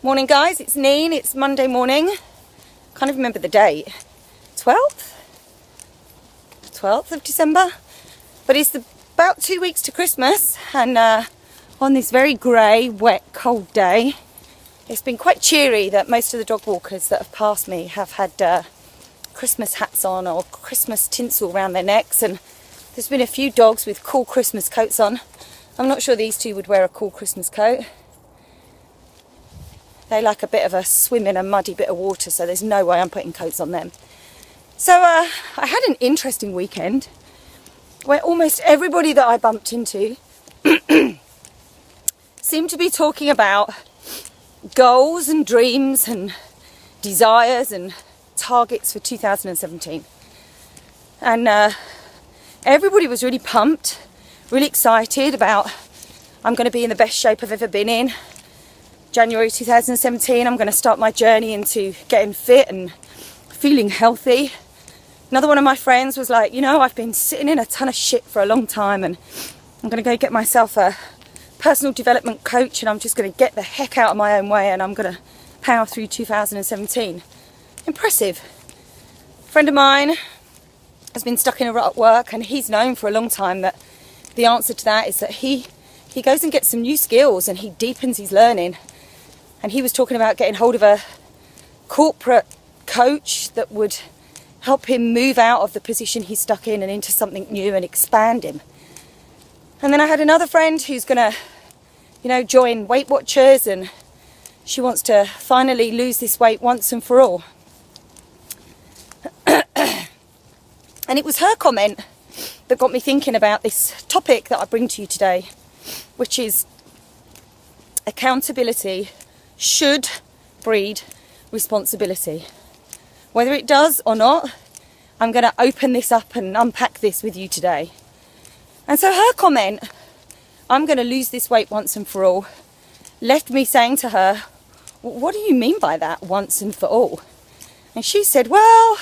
Morning guys, it's Neen. It's Monday morning. Can't even remember the date. 12th of December. But it's about 2 weeks to Christmas, and on this very grey, wet, cold day, it's been quite cheery that most of the dog walkers that have passed me have had Christmas hats on or Christmas tinsel around their necks, and there's been a few dogs with cool Christmas coats on. I'm not sure these two would wear a cool Christmas coat. They like a bit of a swim in a muddy bit of water, so there's no way I'm putting coats on them. So I had an interesting weekend where almost everybody that I bumped into seemed to be talking about goals and dreams and desires and targets for 2017. And everybody was really pumped, really excited about, I'm going to be in the best shape I've ever been in. January 2017, I'm going to start my journey into getting fit and feeling healthy. Another one of my friends was like, you know, I've been sitting in a ton of shit for a long time, and I'm going to go get myself a personal development coach, and I'm just going to get the heck out of my own way, and I'm going to power through 2017. Impressive. A friend of mine has been stuck in a rut at work, and he's known for a long time that the answer to that is that he goes and gets some new skills and he deepens his learning. And he was talking about getting hold of a corporate coach that would help him move out of the position he's stuck in and into something new and expand him. And then I had another friend who's going to, you know, join Weight Watchers, and she wants to finally lose this weight once and for all. And it was her comment that got me thinking about this topic that I bring to you today, which is accountability should breed responsibility. Whether it does or not, I'm going to open this up and unpack this with you today. And so her comment, I'm going to lose this weight once and for all, left me saying to her, what do you mean by that, once and for all? And she said, well,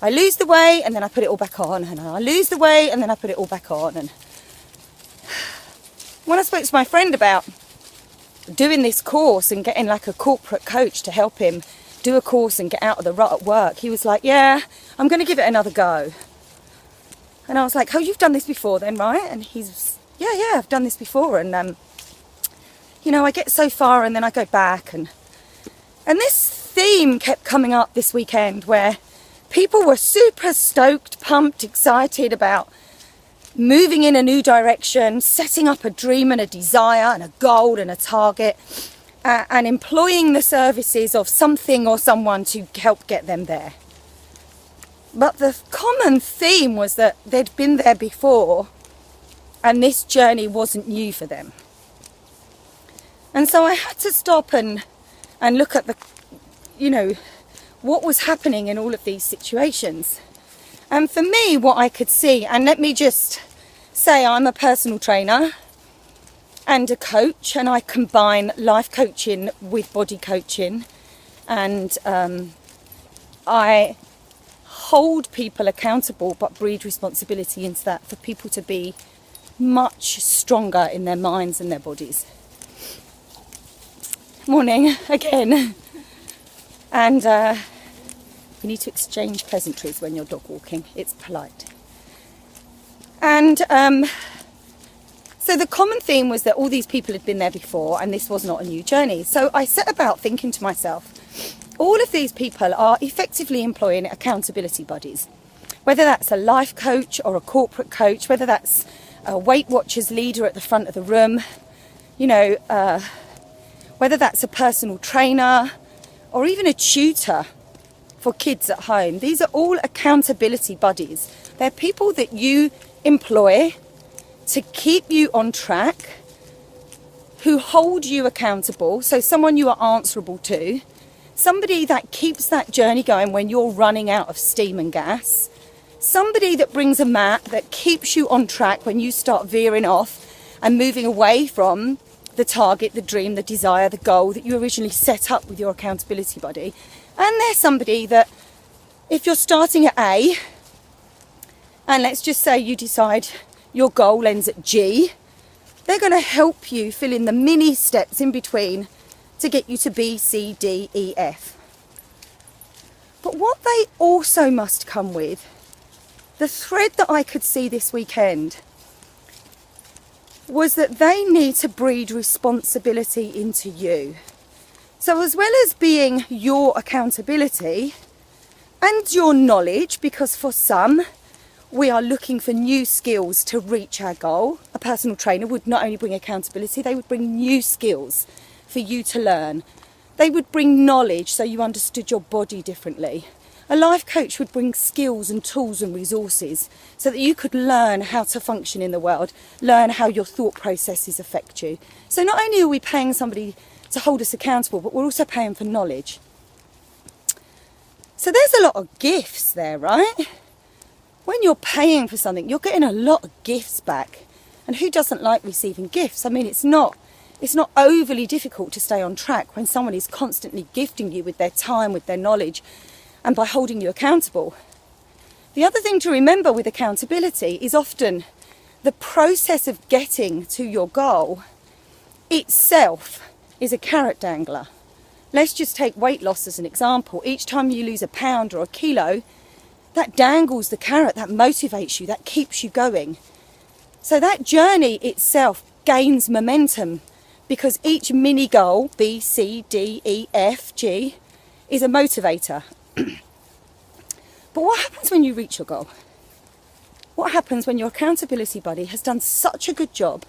I lose the weight and then I put it all back on, and I lose the weight and then I put it all back on. And when I spoke to my friend about doing this course and getting like a corporate coach to help him do a course and get out of the rut at work, he was like, yeah, I'm going to give it another go. And I was like, oh, you've done this before then, right? And he's, yeah, I've done this before. And, you know, I get so far and then I go back. And this theme kept coming up this weekend where people were super stoked, pumped, excited about moving in a new direction, setting up a dream and a desire and a goal and a target, and employing the services of something or someone to help get them there. But the common theme was that they'd been there before and this journey wasn't new for them. And so I had to stop and look at the, you know, what was happening in all of these situations. And for me, what I could see, and let me just say I'm a personal trainer and a coach, and I combine life coaching with body coaching, and I hold people accountable but breed responsibility into that for people to be much stronger in their minds and their bodies. Morning again. And you need to exchange pleasantries when you're dog walking. It's polite. And so the common theme was that all these people had been there before and this was not a new journey. So I set about thinking to myself, all of these people are effectively employing accountability buddies. Whether that's a life coach or a corporate coach, whether that's a Weight Watchers leader at the front of the room, you know, whether that's a personal trainer or even a tutor for kids at home. These are all accountability buddies. They're people that you employ to keep you on track, who hold you accountable, so someone you are answerable to, somebody that keeps that journey going when you're running out of steam and gas, somebody that brings a mat that keeps you on track when you start veering off and moving away from the target, the dream, the desire, the goal that you originally set up with your accountability buddy. And there's somebody that, if you're starting at A, and let's just say you decide your goal ends at G, they're going to help you fill in the mini steps in between to get you to B, C, D, E, F. But what they also must come with, the thread that I could see this weekend, was that they need to breed responsibility into you. So as well as being your accountability and your knowledge, because for some, we are looking for new skills to reach our goal. A personal trainer would not only bring accountability, they would bring new skills for you to learn. They would bring knowledge so you understood your body differently. A life coach would bring skills and tools and resources so that you could learn how to function in the world, learn how your thought processes affect you. So not only are we paying somebody to hold us accountable, but we're also paying for knowledge. So there's a lot of gifts there, right? When you're paying for something, you're getting a lot of gifts back. And who doesn't like receiving gifts? I mean, it's not overly difficult to stay on track when someone is constantly gifting you with their time, with their knowledge, and by holding you accountable. The other thing to remember with accountability is often the process of getting to your goal itself is a carrot dangler. Let's just take weight loss as an example. Each time you lose a pound or a kilo, that dangles the carrot, that motivates you, that keeps you going. So that journey itself gains momentum because each mini goal, B, C, D, E, F, G, is a motivator. But what happens when you reach your goal? What happens when your accountability buddy has done such a good job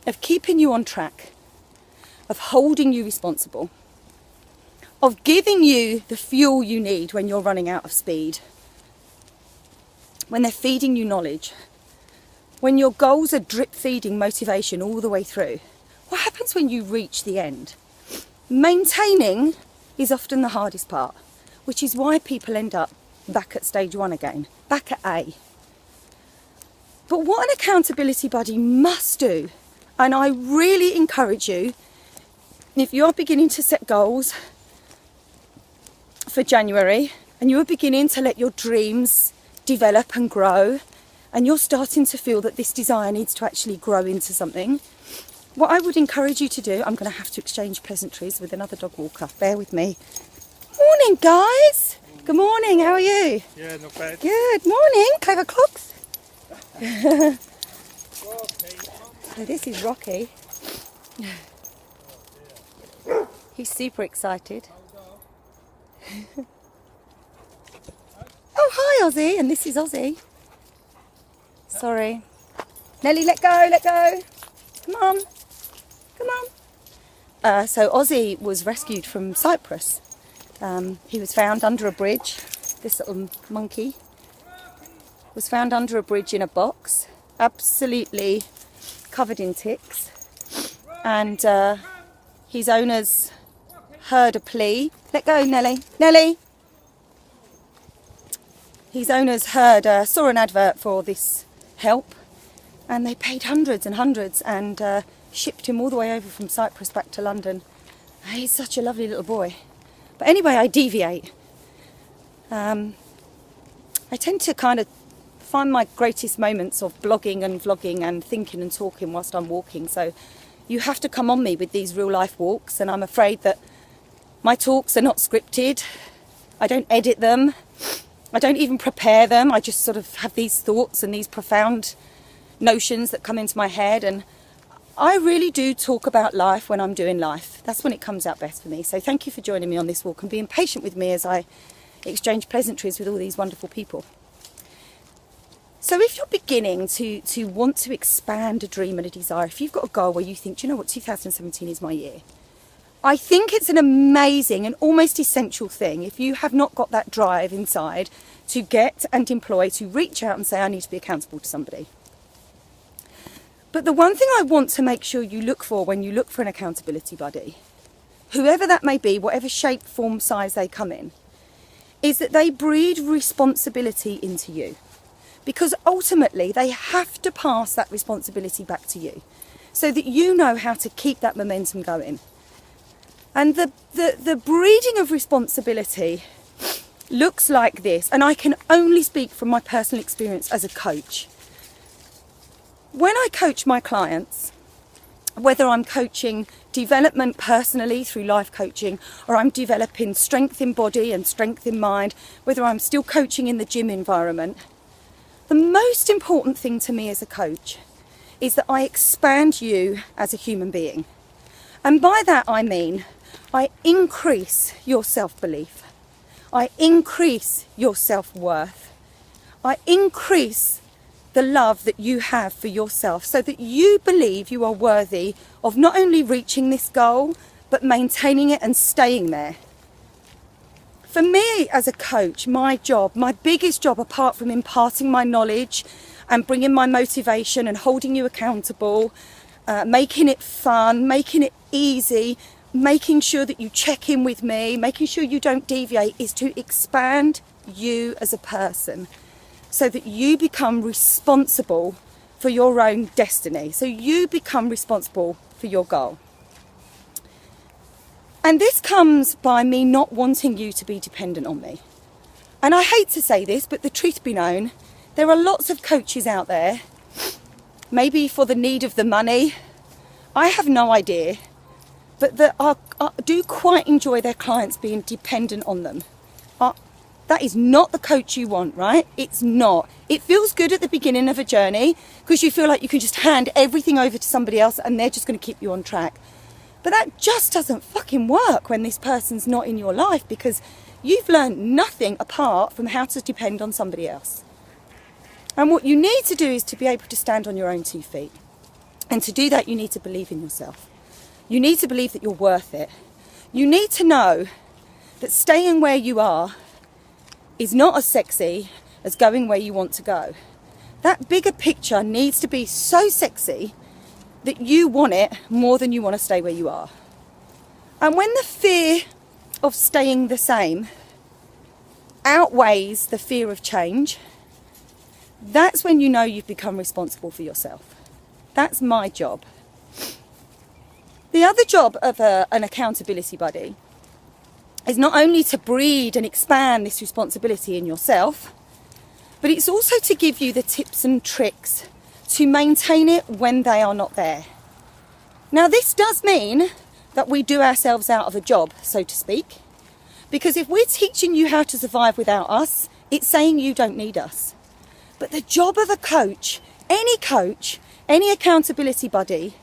of keeping you on track, of holding you responsible, of giving you the fuel you need when you're running out of speed, when they're feeding you knowledge, when your goals are drip feeding motivation all the way through? What happens when you reach the end? Maintaining is often the hardest part, which is why people end up back at stage one again, back at A. But what an accountability buddy must do, and I really encourage you, if you're beginning to set goals for January and you're beginning to let your dreams develop and grow, and you're starting to feel that this desire needs to actually grow into something, what I would encourage you to do, I'm going to have to exchange pleasantries with another dog walker, bear with me. Morning guys! Good morning, how are you? Yeah, not bad. Good morning, clever clocks. So this is Rocky. He's super excited. Oh, hi Ozzy, and this is Ozzy. Sorry. Nelly, let go, let go. Come on, come on. So Ozzy was rescued from Cyprus. He was found under a bridge. This little monkey was found under a bridge in a box, absolutely covered in ticks. And his owners heard a plea. Let go, Nelly. Nelly! His owners saw an advert for this help, and they paid hundreds and hundreds and shipped him all the way over from Cyprus back to London. He's such a lovely little boy. But anyway, I deviate. I tend to kind of find my greatest moments of blogging and vlogging and thinking and talking whilst I'm walking. So you have to come on me with these real life walks, and I'm afraid that my talks are not scripted. I don't edit them. I don't even prepare them. I just sort of have these thoughts and these profound notions that come into my head, and I really do talk about life when I'm doing life. That's when it comes out best for me. So thank you for joining me on this walk and being patient with me as I exchange pleasantries with all these wonderful people. So if you're beginning to want to expand a dream and a desire, if you've got a goal where you think, do you know what, 2017 is my year, I think it's an amazing and almost essential thing, if you have not got that drive inside, to get and employ, to reach out and say, I need to be accountable to somebody. But the one thing I want to make sure you look for when you look for an accountability buddy, whoever that may be, whatever shape, form, size they come in, is that they breed responsibility into you. Because ultimately they have to pass that responsibility back to you so that you know how to keep that momentum going. And the breeding of responsibility looks like this, and I can only speak from my personal experience as a coach. When I coach my clients, whether I'm coaching development personally through life coaching, or I'm developing strength in body and strength in mind, whether I'm still coaching in the gym environment, the most important thing to me as a coach is that I expand you as a human being. And by that I mean I increase your self-belief. I increase your self-worth. I increase the love that you have for yourself so that you believe you are worthy of not only reaching this goal, but maintaining it and staying there. For me as a coach, my biggest job, apart from imparting my knowledge and bringing my motivation and holding you accountable, making it fun, making it easy, making sure that you check in with me, making sure you don't deviate, is to expand you as a person so that you become responsible for your own destiny. So you become responsible for your goal. And this comes by me not wanting you to be dependent on me. And I hate to say this, but the truth be known, there are lots of coaches out there, maybe for the need of the money, I have no idea, but that do quite enjoy their clients being dependent on them. That is not the coach you want, right? It's not. It feels good at the beginning of a journey because you feel like you can just hand everything over to somebody else and they're just going to keep you on track. But that just doesn't fucking work when this person's not in your life, because you've learned nothing apart from how to depend on somebody else. And what you need to do is to be able to stand on your own 2 feet. And to do that, you need to believe in yourself. You need to believe that you're worth it. You need to know that staying where you are is not as sexy as going where you want to go. That bigger picture needs to be so sexy that you want it more than you want to stay where you are. And when the fear of staying the same outweighs the fear of change, that's when you know you've become responsible for yourself. That's my job. The other job of an accountability buddy is not only to breed and expand this responsibility in yourself, but it's also to give you the tips and tricks to maintain it when they are not there. Now, this does mean that we do ourselves out of a job, so to speak, because if we're teaching you how to survive without us, it's saying you don't need us. But the job of a coach, any accountability buddy,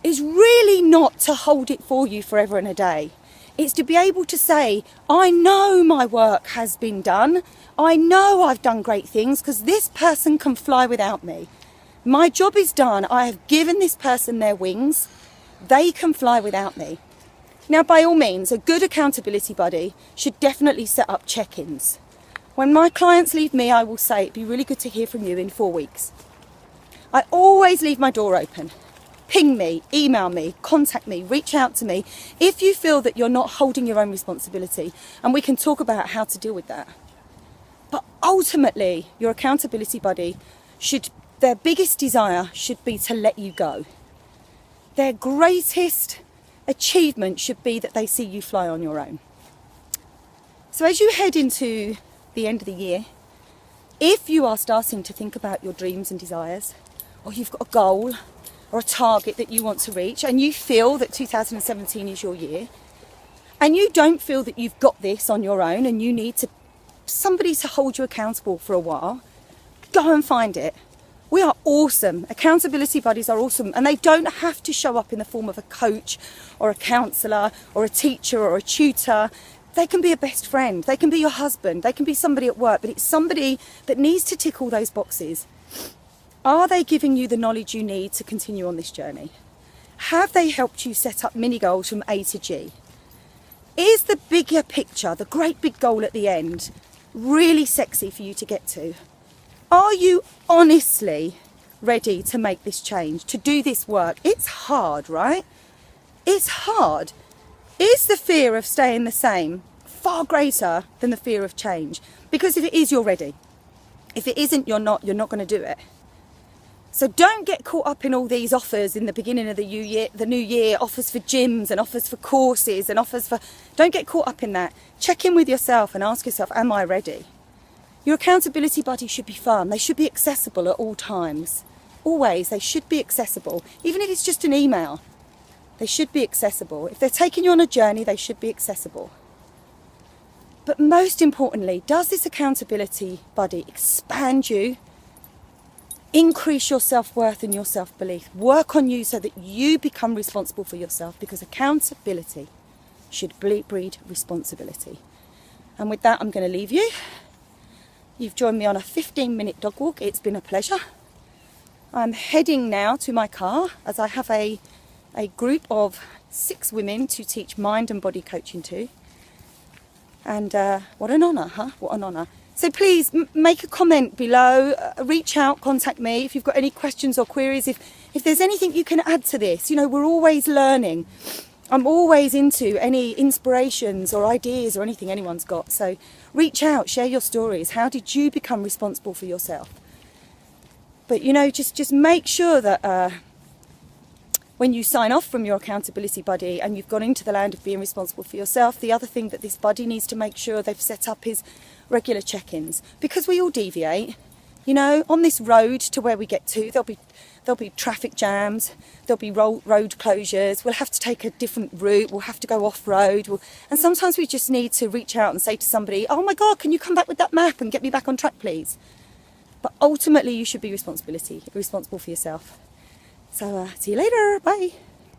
is really not to hold it for you forever and a day. It's to be able to say, I know my work has been done. I know I've done great things because this person can fly without me. My job is done. I have given this person their wings. They can fly without me. Now, by all means, a good accountability buddy should definitely set up check-ins. When my clients leave me, I will say, it'd be really good to hear from you in 4 weeks. I always leave my door open. Ping me, email me, contact me, reach out to me if you feel that you're not holding your own responsibility, and we can talk about how to deal with that. But ultimately, your accountability buddy their biggest desire should be to let you go. Their greatest achievement should be that they see you fly on your own. So as you head into the end of the year, if you are starting to think about your dreams and desires, or you've got a goal or a target that you want to reach, and you feel that 2017 is your year, and you don't feel that you've got this on your own and you need somebody to hold you accountable for a while, go and find it. We are awesome. Accountability buddies are awesome, and they don't have to show up in the form of a coach or a counsellor or a teacher or a tutor. They can be a best friend, they can be your husband, they can be somebody at work, but it's somebody that needs to tick all those boxes. Are they giving you the knowledge you need to continue on this journey? Have they helped you set up mini goals from A to G? Is the bigger picture, the great big goal at the end, really sexy for you to get to? Are you honestly ready to make this change, to do this work? It's hard, right? It's hard. Is the fear of staying the same far greater than the fear of change? Because if it is, you're ready. If it isn't, you're not going to do it. So don't get caught up in all these offers in the beginning of the new year, offers for gyms and offers for courses and offers for... Don't get caught up in that. Check in with yourself and ask yourself, am I ready? Your accountability buddy should be fun. They should be accessible at all times. Always, they should be accessible, even if it's just an email. They should be accessible. If they're taking you on a journey, they should be accessible. But most importantly, does this accountability buddy expand you, increase your self-worth and your self-belief, work on you so that you become responsible for yourself? Because accountability should breed responsibility. And with that, I'm going to leave you. You've joined me on a 15-minute dog walk. It's been a pleasure. I'm heading now to my car as I have a group of 6 women to teach mind and body coaching to. And what an honour, huh? What an honour. So please make a comment below, reach out, contact me if you've got any questions or queries. If there's anything you can add to this, you know, we're always learning. I'm always into any inspirations or ideas or anything anyone's got. So reach out, share your stories. How did you become responsible for yourself? But, you know, just make sure that when you sign off from your accountability buddy and you've gone into the land of being responsible for yourself, the other thing that this buddy needs to make sure they've set up is regular check-ins. Because we all deviate, you know, on this road to where we get to, there'll be traffic jams, there'll be road closures, we'll have to take a different route, we'll have to go off-road, and sometimes we just need to reach out and say to somebody, oh my God, can you come back with that map and get me back on track, please? But ultimately, you should be responsible for yourself. So see you later. Bye.